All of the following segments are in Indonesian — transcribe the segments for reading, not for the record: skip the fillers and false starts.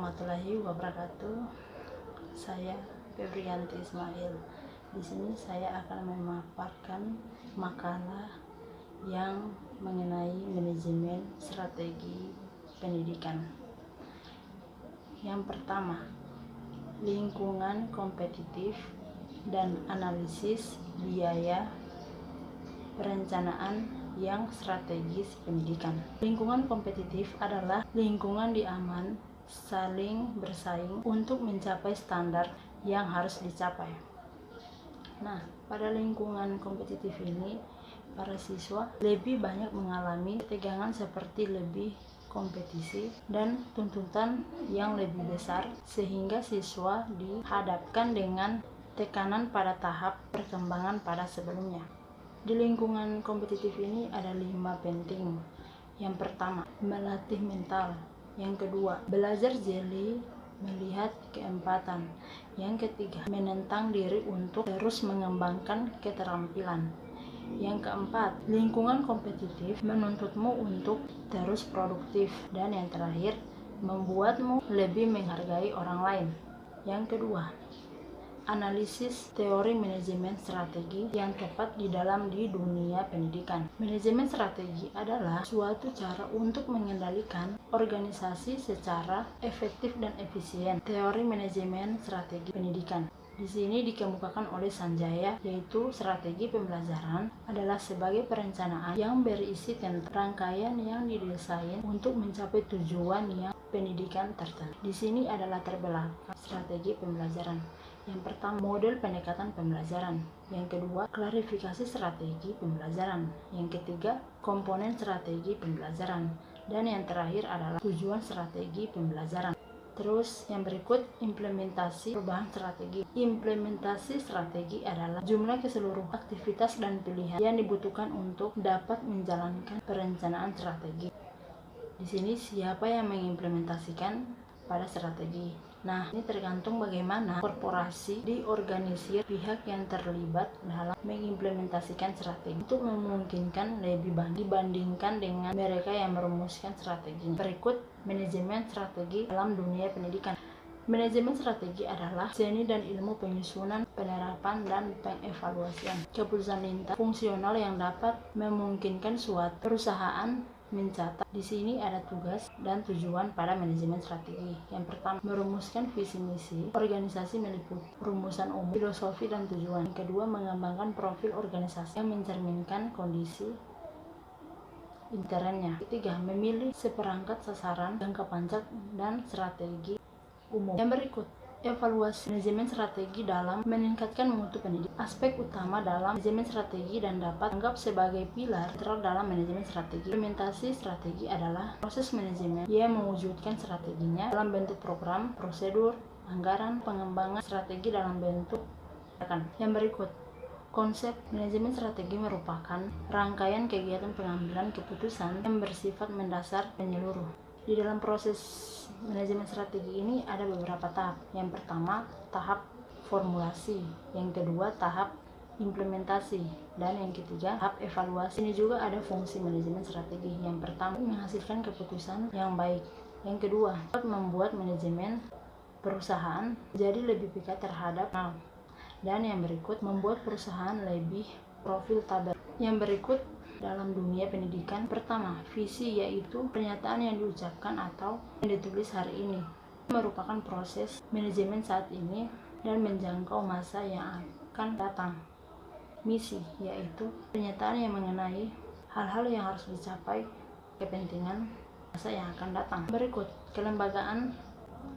warahmatullahi wabarakatuh. Saya Febrianti Ismail. Di sini saya akan memaparkan makalah yang mengenai manajemen strategi pendidikan. Yang pertama, lingkungan kompetitif dan analisis biaya perencanaan yang strategis pendidikan. Lingkungan kompetitif adalah lingkungan aman, saling bersaing untuk mencapai standar yang harus dicapai. Nah, pada lingkungan kompetitif ini, para siswa lebih banyak mengalami ketegangan seperti lebih kompetisi dan tuntutan yang lebih besar, sehingga siswa dihadapkan dengan tekanan pada tahap perkembangan pada sebelumnya. Di lingkungan kompetitif ini ada 5 penting. Yang pertama, melatih mental. Yang kedua, belajar jeli melihat keempatan. Yang ketiga, menentang diri untuk terus mengembangkan keterampilan. Yang keempat, lingkungan kompetitif menuntutmu untuk terus produktif. Dan yang terakhir, membuatmu lebih menghargai orang lain. Yang kedua, analisis teori manajemen strategi yang tepat di dunia pendidikan. Manajemen strategi adalah suatu cara untuk mengendalikan organisasi secara efektif dan efisien. Teori manajemen strategi pendidikan di sini dikemukakan oleh Sanjaya, yaitu strategi pembelajaran adalah sebagai perencanaan yang berisi tentang rangkaian yang didesain untuk mencapai tujuan yang pendidikan tertentu. Di sini adalah terbelakang strategi pembelajaran. Yang pertama, model pendekatan pembelajaran. Yang kedua, klarifikasi strategi pembelajaran. Yang ketiga, komponen strategi pembelajaran. Dan yang terakhir adalah tujuan strategi pembelajaran. Terus yang berikut, implementasi perubahan strategi. Implementasi strategi adalah jumlah keseluruhan aktivitas dan pilihan yang dibutuhkan untuk dapat menjalankan perencanaan strategi. Di sini siapa yang mengimplementasikan pada strategi. Nah, ini tergantung bagaimana korporasi diorganisir pihak yang terlibat dalam mengimplementasikan strategi untuk memungkinkan lebih banyak dibandingkan dengan mereka yang merumuskan strategi. Berikut manajemen strategi dalam dunia pendidikan. Manajemen strategi adalah seni dan ilmu penyusunan, penerapan, dan pengevaluasian keputusan lintas fungsional yang dapat memungkinkan suatu perusahaan mencatat. Di sini ada tugas dan tujuan pada manajemen strategi. Yang pertama, merumuskan visi misi organisasi meliputi rumusan umum, filosofi, dan tujuan. Yang kedua, mengembangkan profil organisasi yang mencerminkan kondisi internnya. Ketiga, memilih seperangkat sasaran, jangka panjang, dan strategi umum. Yang berikut, evaluasi manajemen strategi dalam meningkatkan mutu pendidikan. Aspek utama dalam manajemen strategi dan dapat dianggap sebagai pilar sentral dalam manajemen strategi. Implementasi strategi adalah proses manajemen yang mewujudkan strateginya dalam bentuk program, prosedur, anggaran, pengembangan strategi dalam bentuk tindakan. Yang berikut, konsep manajemen strategi merupakan rangkaian kegiatan pengambilan keputusan yang bersifat mendasar menyeluruh. Di dalam proses manajemen strategi ini ada beberapa tahap. Yang pertama, tahap formulasi. Yang kedua, tahap implementasi. Dan yang ketiga, tahap evaluasi. Ini juga ada fungsi manajemen strategi. Yang pertama, menghasilkan keputusan yang baik. Yang kedua, membuat manajemen perusahaan jadi lebih peka terhadap hal. Dan yang berikut, membuat perusahaan lebih profitabel. Yang berikut dalam dunia pendidikan, pertama, visi, yaitu pernyataan yang diucapkan atau yang ditulis hari ini, merupakan proses manajemen saat ini dan menjangkau masa yang akan datang. Misi, yaitu pernyataan yang mengenai hal-hal yang harus dicapai kepentingan masa yang akan datang. Berikut, kelembagaan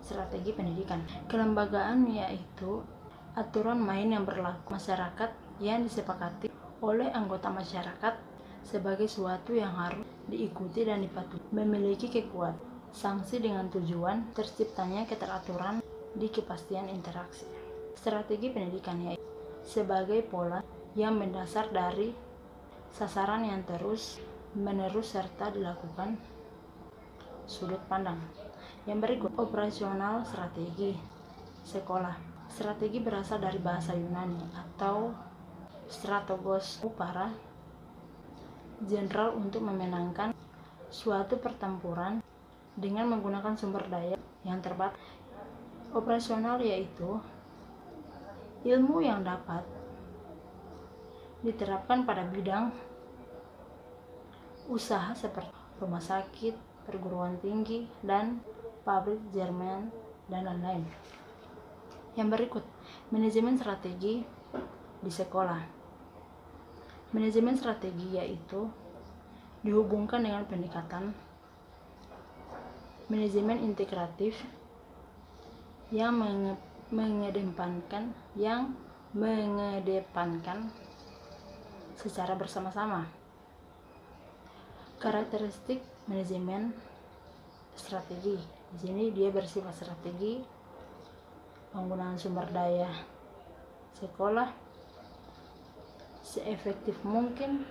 strategi pendidikan. Kelembagaan yaitu aturan main yang berlaku masyarakat yang disepakati oleh anggota masyarakat sebagai suatu yang harus diikuti dan dipatuhi, memiliki kekuatan sanksi dengan tujuan terciptanya keteraturan di kepastian interaksi. Strategi pendidikan yaitu sebagai pola yang mendasar dari sasaran yang terus menerus serta dilakukan sudut pandang. Yang berikut, operasional strategi sekolah. Strategi berasal dari bahasa Yunani atau strategos, para jenderal untuk memenangkan suatu pertempuran dengan menggunakan sumber daya yang terbatas. Operasional yaitu ilmu yang dapat diterapkan pada bidang usaha seperti rumah sakit, perguruan tinggi, dan pabrik garmen, dan lain-lain. Yang berikut, manajemen strategi di sekolah. Manajemen strategi yaitu dihubungkan dengan pendekatan manajemen integratif yang mengedepankan secara bersama-sama. Karakteristik manajemen strategi. Di sini dia bersifat strategi, penggunaan sumber daya sekolah seefektif mungkin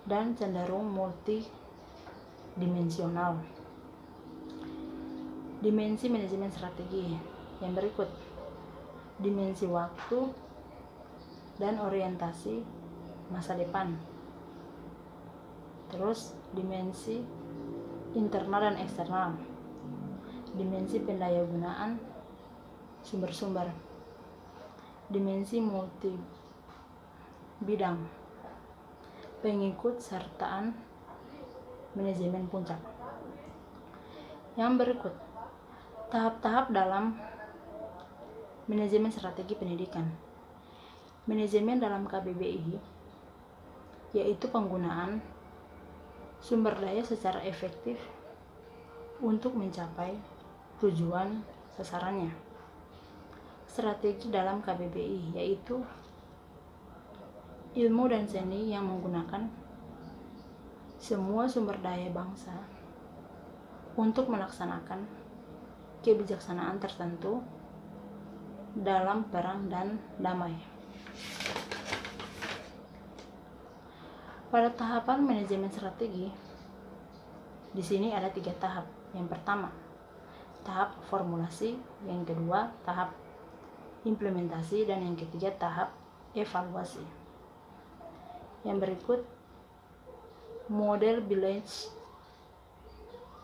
dan cenderung multidimensional. Dimensi manajemen strategi yang berikut: dimensi waktu dan orientasi masa depan. Terus dimensi internal dan eksternal, dimensi pendayagunaan sumber-sumber, dimensi multi bidang, pengikut sertaan manajemen puncak. Yang berikut, tahap-tahap dalam manajemen strategi pendidikan. Manajemen dalam KBBI yaitu penggunaan sumber daya secara efektif untuk mencapai tujuan sasarannya. Strategi dalam KBBI yaitu ilmu dan seni yang menggunakan semua sumber daya bangsa untuk melaksanakan kebijaksanaan tertentu dalam perang dan damai. Pada tahapan manajemen strategi, di sini ada 3 tahap. Yang pertama, tahap formulasi, yang kedua, tahap implementasi, dan yang ketiga, tahap evaluasi. Yang berikut, model village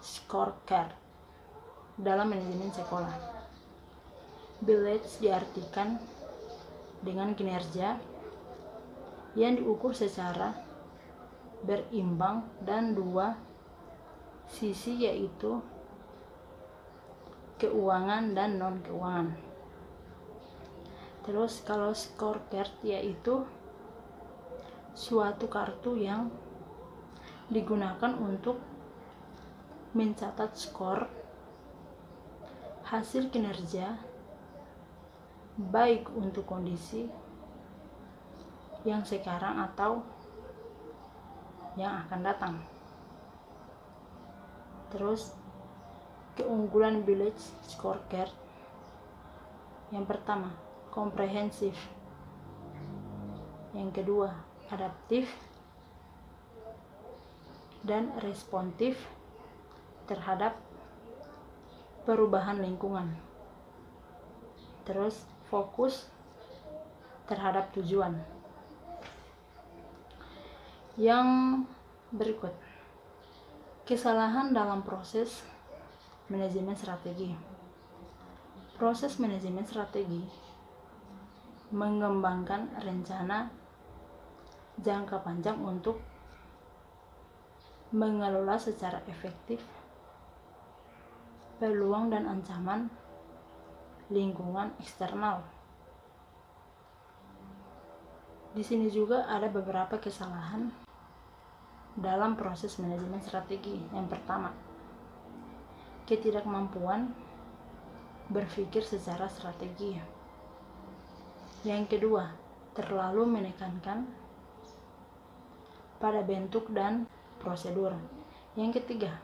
scorecard dalam manajemen sekolah. Village diartikan dengan kinerja yang diukur secara berimbang dan 2 sisi yaitu keuangan dan non-keuangan. Terus kalau scorecard yaitu suatu kartu yang digunakan untuk mencatat skor hasil kinerja baik untuk kondisi yang sekarang atau yang akan datang. Terus keunggulan village scorecard. Yang pertama, komprehensif. Yang kedua, adaptif dan responsif terhadap perubahan lingkungan. Terus fokus terhadap tujuan. Yang berikut, kesalahan dalam proses manajemen strategi. Proses manajemen strategi mengembangkan rencana jangka panjang untuk mengelola secara efektif peluang dan ancaman lingkungan eksternal. Di sini juga ada beberapa kesalahan dalam proses manajemen strategi. Yang pertama, ketidakmampuan berpikir secara strategi. Yang kedua, terlalu menekankan pada bentuk dan prosedur. Yang ketiga,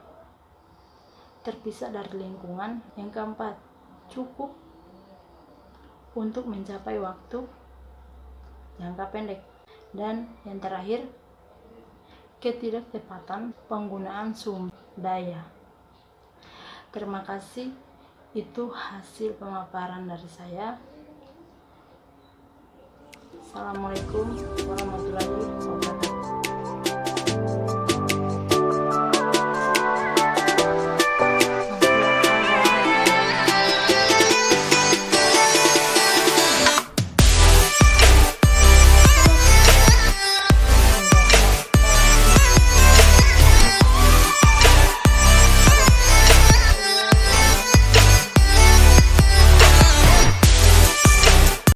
terpisah dari lingkungan. Yang keempat, cukup untuk mencapai waktu jangka pendek. Dan yang terakhir, ketidaktepatan penggunaan sumber daya. Terima kasih, itu hasil pemaparan dari saya. Assalamualaikum warahmatullahi wabarakatuh.